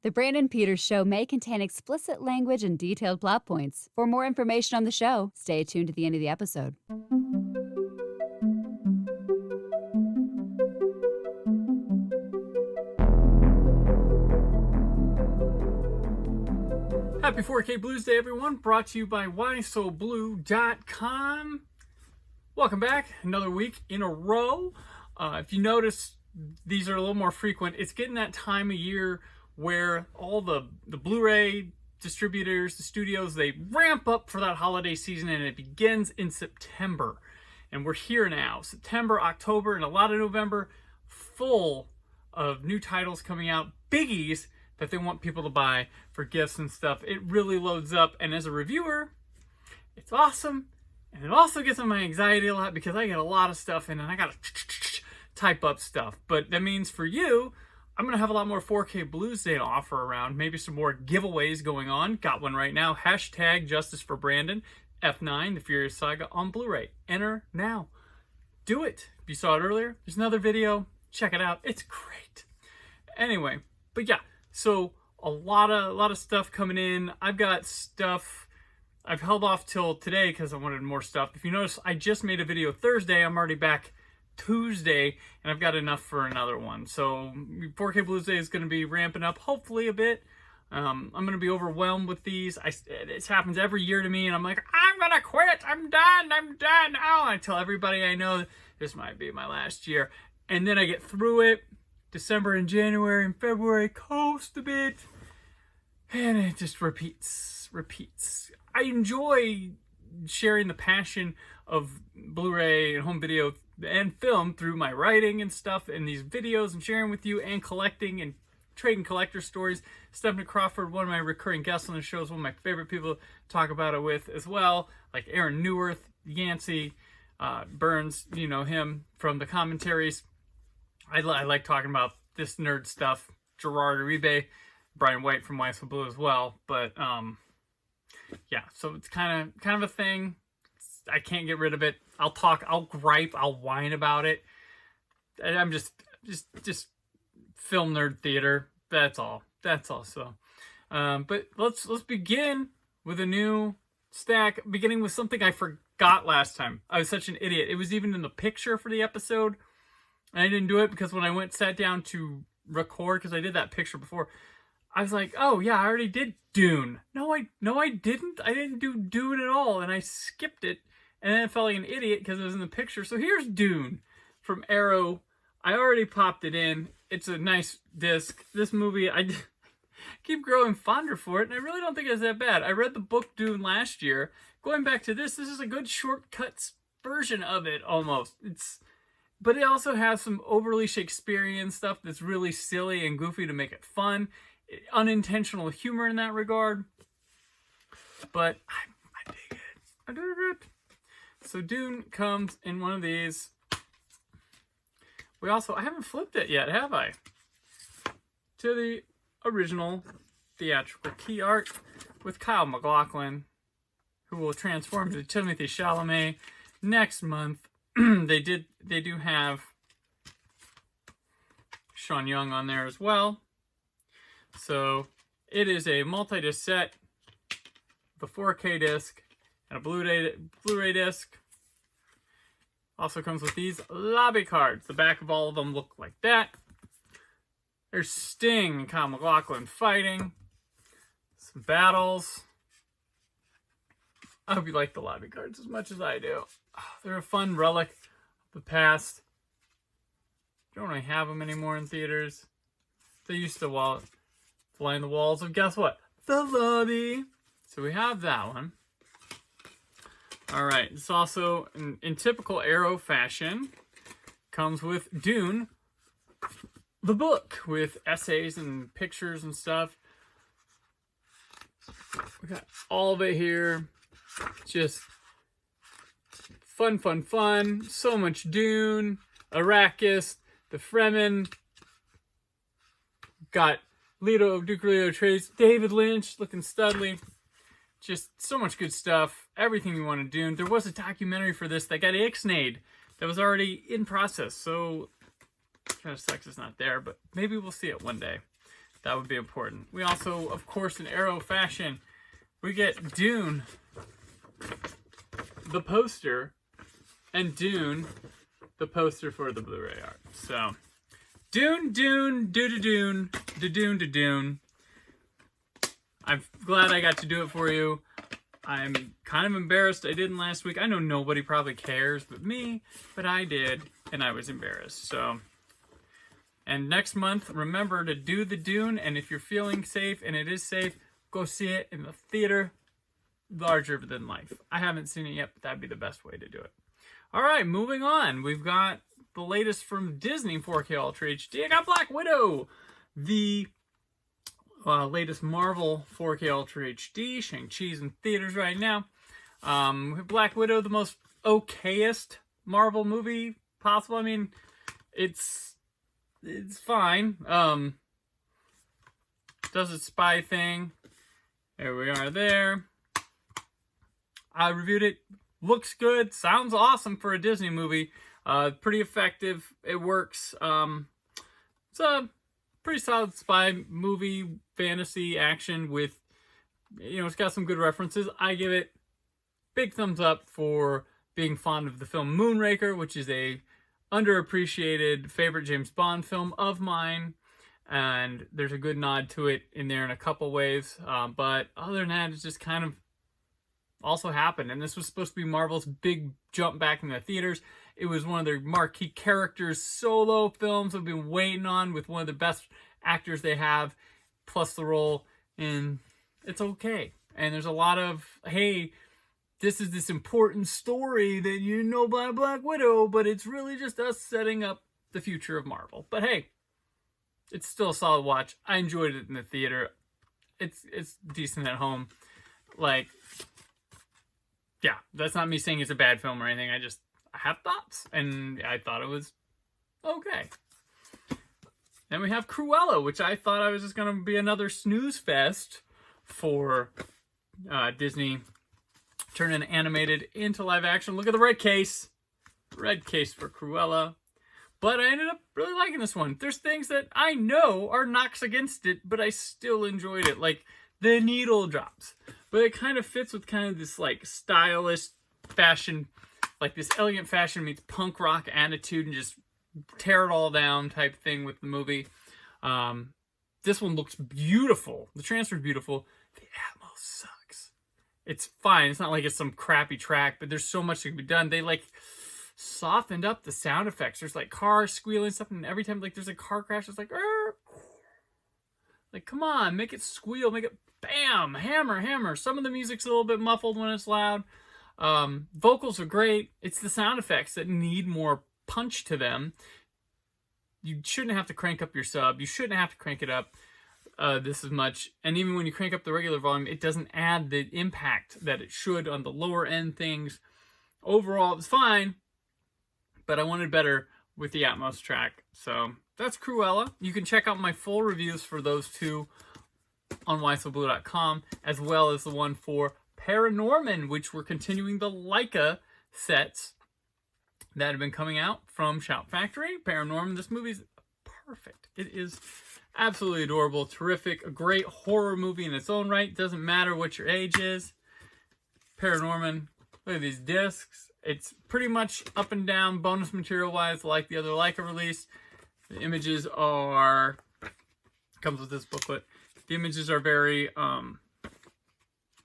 The Brandon Peters Show may contain explicit language and detailed plot points. For more information on the show, stay tuned to the end of the episode. Happy 4K Blues Day, everyone. Brought to you by whysoblu.com. Welcome back. Another week in a row. If you notice, these are a little more frequent. It's getting that time of year where all the Blu-ray distributors, the studios, they ramp up for that holiday season, and it begins in September. And we're here now. September, October, and a lot of November, full of new titles coming out, biggies that they want people to buy for gifts and stuff. It really loads up, and as a reviewer, it's awesome. And it also gets on my anxiety a lot because I get a lot of stuff in and I gotta type up stuff. But that means for you, I'm going to have a lot more 4K BLUsday to offer around. Maybe some more giveaways going on. Got one right now. Hashtag Justice for Brandon. F9, The Furious Saga on Blu-ray. Enter now. Do it. If you saw it earlier, there's another video. Check it out. It's great. Anyway, but yeah. So a lot of stuff coming in. I've got stuff. I've held off till today because I wanted more stuff. If you notice, I just made a video Thursday. I'm already back Tuesday, and I've got enough for another one. So 4K BLUsday is going to be ramping up, hopefully a bit. I'm going to be overwhelmed with these. It happens every year to me, and I'm like, I'm going to quit. I'm done. Oh, I tell everybody I know this might be my last year. And then I get through it. December and January and February coast a bit. And it just repeats. I enjoy sharing the passion of Blu-ray and home video and film through my writing and stuff and these videos and sharing with you and collecting and trading collector stories. Stephanie Crawford, one of my recurring guests on the show, is one of my favorite people to talk about it with as well. Like Aaron Neuwirth, Yancey, Burns, you know him from the commentaries. I like talking about this nerd stuff. Gerard Uribe, Brian White from Why So Blu as well. But yeah, so it's kind of a thing. I can't get rid of it. I'll talk, I'll gripe, I'll whine about it. I'm just film nerd theater. That's all. So, but let's begin with a new stack. Beginning with something I forgot last time. I was such an idiot. It was even in the picture for the episode. And I didn't do it because when I sat down to record, because I did that picture before, I was like, oh yeah, I already did Dune. No, I didn't. I didn't do Dune at all, and I skipped it. And then I felt like an idiot because it was in the picture. So here's Dune from Arrow. I already popped it in. It's a nice disc. This movie, I keep growing fonder for it, and I really don't think it's that bad. I read the book Dune last year. Going back to this is a good shortcuts version of it almost. But it also has some overly Shakespearean stuff that's really silly and goofy to make it fun. Unintentional humor in that regard. But I dig it. I dig it. So Dune comes in one of these. I haven't flipped it yet, have I? To the original theatrical key art with Kyle MacLachlan, who will transform to Timothée Chalamet next month. They do have Sean Young on there as well. So it is a multi-disc set, the 4K disc, and a Blu-ray disc. Also comes with these lobby cards. The back of all of them look like that. There's Sting and Kyle MacLachlan fighting. Some battles. I hope you like the lobby cards as much as I do. They're a fun relic of the past. Don't really have them anymore in theaters. They used to line the walls of, guess what? The lobby. So we have that one. Alright, it's also, in typical Arrow fashion, comes with Dune, the book, with essays and pictures and stuff. We got all of it here. Just fun. So much Dune, Arrakis, the Fremen. Got Duke Leto Atreides, David Lynch, looking studly. Just so much good stuff. Everything you want to do. There was a documentary for this that got ixnayed that was already in process. So kind of sucks it's not there, but maybe we'll see it one day. That would be important. We also, of course, in Arrow fashion, we get Dune, the poster, and Dune, the poster for the Blu-ray art. So, Dune, Dune, Dune, Dune. I'm glad I got to do it for you. I'm kind of embarrassed I didn't last week. I know nobody probably cares but me, but I did, and I was embarrassed. So, and next month, remember to do the Dune, and if you're feeling safe, and it is safe, go see it in the theater, larger than life. I haven't seen it yet, but that'd be the best way to do it. All right, moving on. We've got the latest from Disney 4K Ultra HD. I got Black Widow, the latest Marvel 4K Ultra HD. Shang-Chi's in theaters right now. Black Widow, the most okayest Marvel movie possible. I mean, it's fine. Does its spy thing. There we are there. I reviewed it. Looks good. Sounds awesome for a Disney movie. Pretty effective. It works. It's a pretty solid spy movie, fantasy action with, it's got some good references. I give it big thumbs up for being fond of the film Moonraker, which is a underappreciated favorite James Bond film of mine. And there's a good nod to it in there in a couple ways. But other than that, it's just kind of also happened. And this was supposed to be Marvel's big jump back in the theaters. It was one of their marquee characters solo films I've been waiting on, with one of the best actors they have, plus the role. And it's okay. And there's a lot of, hey, this is this important story that you know about Black Widow, but it's really just us setting up the future of Marvel. But hey, it's still a solid watch. I enjoyed it in the theater. It's decent at home. Like, yeah, that's not me saying it's a bad film or anything. I have thoughts, and I thought it was okay. Then we have Cruella, which I thought I was just going to be another snooze fest for Disney turning animated into live action. Look at the red case. Red case for Cruella. But I ended up really liking this one. There's things that I know are knocks against it, but I still enjoyed it. Like the needle drops. But it kind of fits with kind of this like stylish fashion, like this elegant fashion meets punk rock attitude and just tear it all down type thing with the movie. This one looks beautiful. The transfer is beautiful. The Atmos sucks. It's fine. It's not like it's some crappy track, but there's so much that can be done. They like softened up the sound effects. There's like cars squealing stuff, and every time like there's a car crash, it's like, like come on, make it squeal, make it bam, hammer, hammer. Some of the music's a little bit muffled when it's loud. Vocals are great. It's the sound effects that need more punch to them. You shouldn't have to crank up your sub. You shouldn't have to crank it up this as much. And even when you crank up the regular volume, it doesn't add the impact that it should on the lower end things. Overall, it's fine, but I wanted better with the Atmos track. So that's Cruella. You can check out my full reviews for those two on whysoblu.com, as well as the one for Paranorman, which we're continuing the Leica sets that have been coming out from Shout Factory. Paranorman, this movie's perfect. It is absolutely adorable, terrific, a great horror movie in its own right. Doesn't matter what your age is. Paranorman, look at these discs. It's pretty much up and down bonus material wise, like the other Leica release. The images are, comes with this booklet. The images are very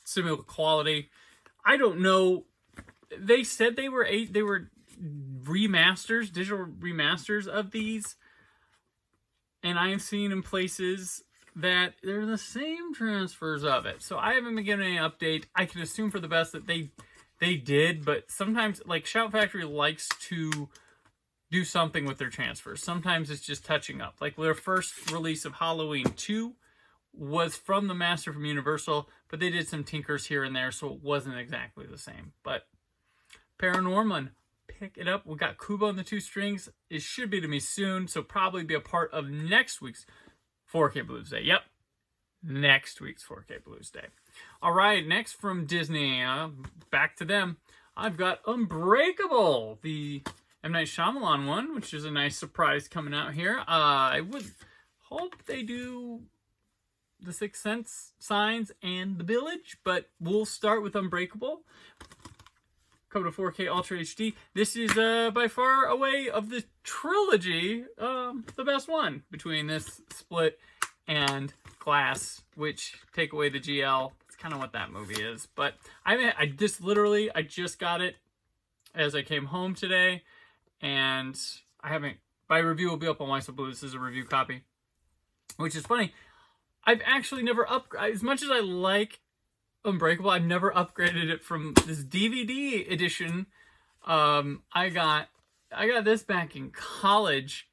similar quality. I don't know. They said they were remasters, digital remasters of these, and I have seen in places that they're the same transfers of it. So I haven't been given any update. I can assume for the best that they did, but sometimes like Shout Factory likes to do something with their transfers. Sometimes it's just touching up. Like their first release of Halloween 2 was from the master from Universal, but they did some tinkers here and there, so it wasn't exactly the same. But Paranorman, pick it up. We got Kubo and the Two Strings. It should be to me soon, so probably be a part of next week's 4K BLUsday. Yep, next week's 4K BLUsday. All right, next from Disney, back to them. I've got Unbreakable, the M. Night Shyamalan one, which is a nice surprise coming out here. I would hope they do The Sixth Sense, Signs, and The Village, but we'll start with Unbreakable. Coming to 4K Ultra HD. This is by far away of the trilogy, the best one between this split and Glass, which take away the GL. It's kind of what that movie is. But I just got it as I came home today, and I haven't. My review will be up on My Blue. This is a review copy, which is funny. I've actually never as much as I like Unbreakable, I've never upgraded it from this DVD edition. I got this back in college,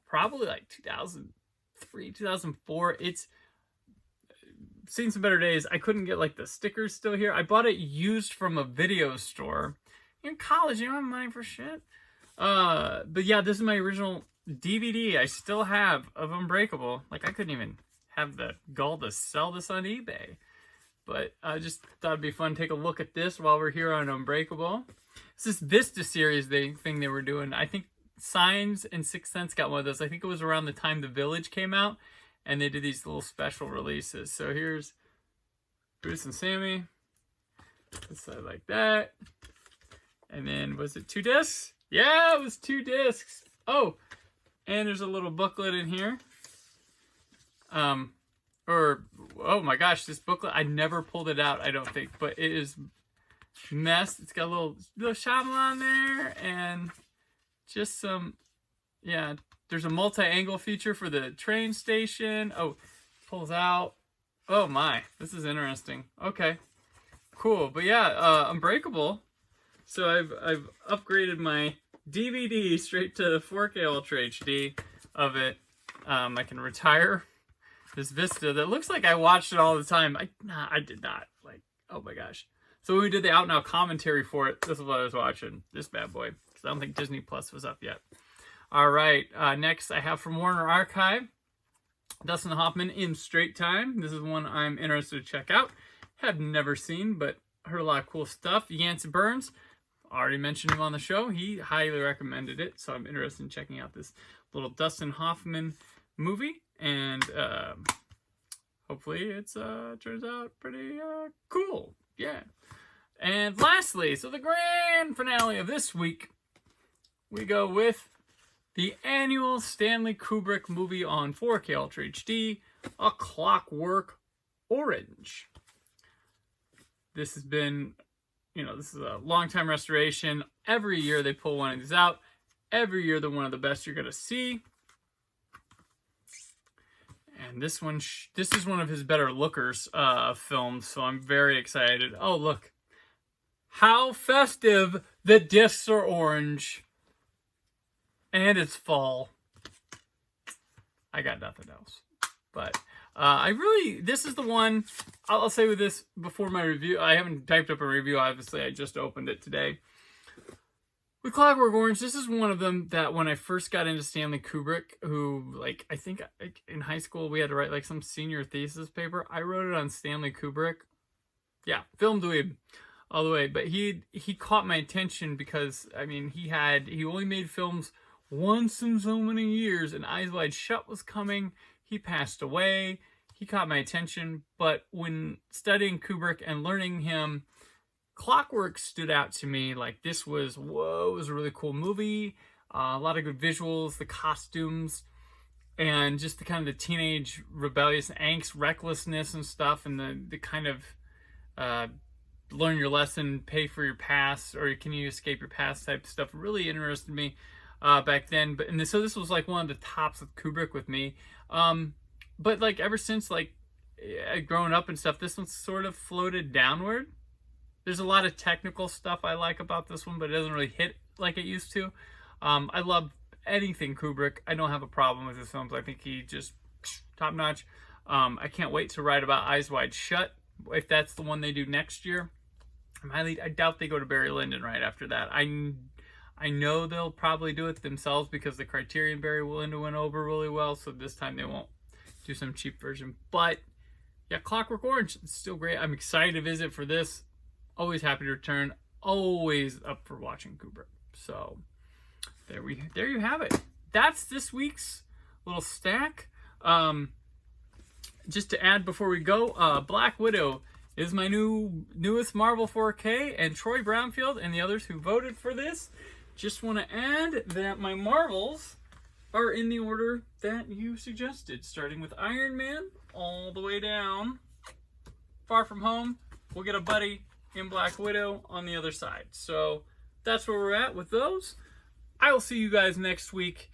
probably like 2003, 2004. It's seen some better days. I couldn't get like the stickers still here. I bought it used from a video store. In college, you don't have money for shit. But yeah, this is my original DVD I still have of Unbreakable. Like, I couldn't even have the gall to sell this on eBay. But I just thought it'd be fun to take a look at this while we're here on Unbreakable. This is Vista series thing they were doing. I think Signs and Sixth Sense got one of those. I think it was around the time The Village came out, and they did these little special releases. So here's Bruce and Sammy. This side like that. And then, was it 2 discs? Yeah, it was 2 discs. Oh, and there's a little booklet in here. Oh my gosh, this booklet, I never pulled it out, I don't think, but it is messed. It's got a little Shyamalan there, and just some, yeah, there's a multi-angle feature for the train station. Oh, pulls out. Oh my, this is interesting. Okay, cool. But yeah, Unbreakable. So I've upgraded my DVD straight to 4K Ultra HD of it. I can retire this Vista that looks like I watched it all the time. I did not. Like, oh my gosh. So when we did the Out Now commentary for it, this is what I was watching. This bad boy. Because I don't think Disney Plus was up yet. All right. Next I have from Warner Archive, Dustin Hoffman in Straight Time. This is one I'm interested to check out. Have never seen, but heard a lot of cool stuff. Yancey Burns. Already mentioned him on the show. He highly recommended it, so I'm interested in checking out this little Dustin Hoffman movie, and hopefully it turns out pretty cool. Yeah. And lastly, so the grand finale of this week, we go with the annual Stanley Kubrick movie on 4K Ultra HD, A Clockwork Orange. This has been, this is a long-time restoration. Every year they pull one of these out. Every year they're one of the best you're going to see. And this is one of his better lookers films, so I'm very excited. Oh, look. How festive the discs are orange. And it's fall. I got nothing else. But this is the one, I'll say with this before my review. I haven't typed up a review, obviously. I just opened it today. With Clockwork Orange, this is one of them that when I first got into Stanley Kubrick, who, I think in high school we had to write, some senior thesis paper. I wrote it on Stanley Kubrick. Yeah, film dweeb all the way. But he caught my attention because, he only made films once in so many years, and Eyes Wide Shut was coming. He passed away. He caught my attention. But when studying Kubrick and learning him, Clockwork stood out to me. This was, whoa, it was a really cool movie. A lot of good visuals, the costumes, and just the kind of the teenage rebellious angst, recklessness and stuff, and the kind of learn your lesson, pay for your past, or can you escape your past type stuff really interested me back then. So this was one of the tops of Kubrick with me. But ever since growing up and stuff, this one sort of floated downward. There's a lot of technical stuff I like about this one, but it doesn't really hit like it used to. I love anything Kubrick. I don't have a problem with his films. I think he just top notch. I can't wait to write about Eyes Wide Shut, if that's the one they do next year. I doubt they go to Barry Lyndon right after that. I know they'll probably do it themselves because the Criterion Barry Lyndon went over really well, so this time they won't do some cheap version. But yeah, Clockwork Orange, it's still great. I'm excited to visit for this. Always happy to return. Always up for watching Kubrick. So there you have it. That's this week's little stack. just to add before we go, Black Widow is my newest Marvel 4K, and Troy Brownfield and the others who voted for this. Just want to add that my Marvels are in the order that you suggested, starting with Iron Man all the way down. Far From Home, we'll get a buddy in Black Widow on the other side. So that's where we're at with those. I will see you guys next week.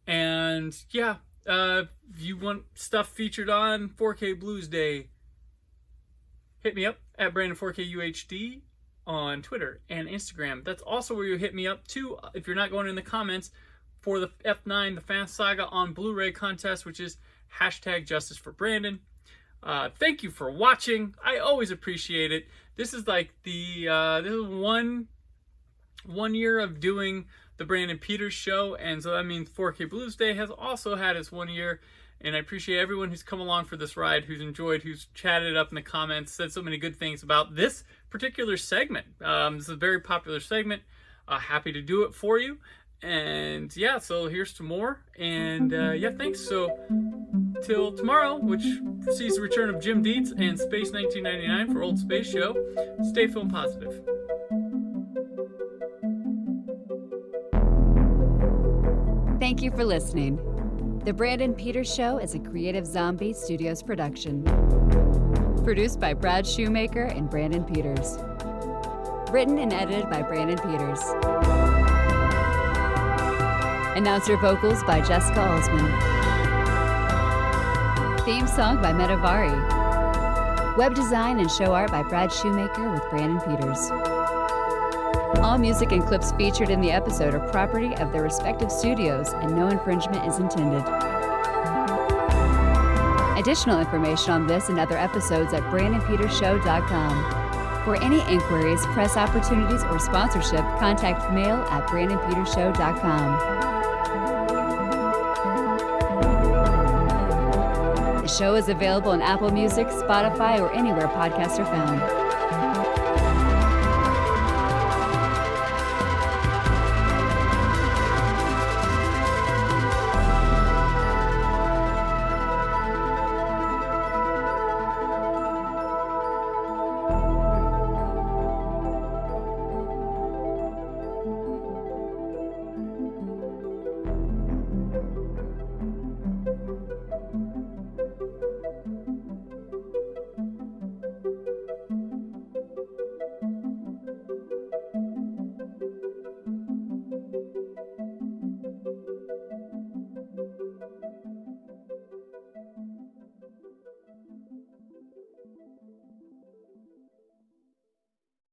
And yeah, if you want stuff featured on 4K BLUsday, hit me up at Brandon4KUHD on Twitter and Instagram. That's also where you hit me up too, if you're not going in the comments, for the F9, the Fast Saga on Blu-ray contest, which is #JusticeForBrandon. Thank you for watching. I always appreciate it. This is like the this is one year of doing the Brandon Peters show, and so that means 4K BLUsday has also had its 1 year. And I appreciate everyone who's come along for this ride, who's enjoyed, who's chatted up in the comments, said so many good things about this particular segment. This is a very popular segment. Happy to do it for you. And yeah, so here's some more. And yeah, thanks. So till tomorrow, which sees the return of Jim Dietz and Space 1999 for Old Space Show, stay film positive. Thank you for listening. The Brandon Peters Show is a Creative Zombie Studios production. Produced by Brad Shoemaker and Brandon Peters. Written and edited by Brandon Peters. Announcer vocals by Jessica Alsman. Theme song by Metavari. Web design and show art by Brad Shoemaker with Brandon Peters. All music and clips featured in the episode are property of their respective studios, and no infringement is intended. Additional information on this and other episodes at BrandonPetersShow.com. For any inquiries, press opportunities, or sponsorship, contact mail at BrandonPetersShow.com. The show is available on Apple Music, Spotify, or anywhere podcasts are found.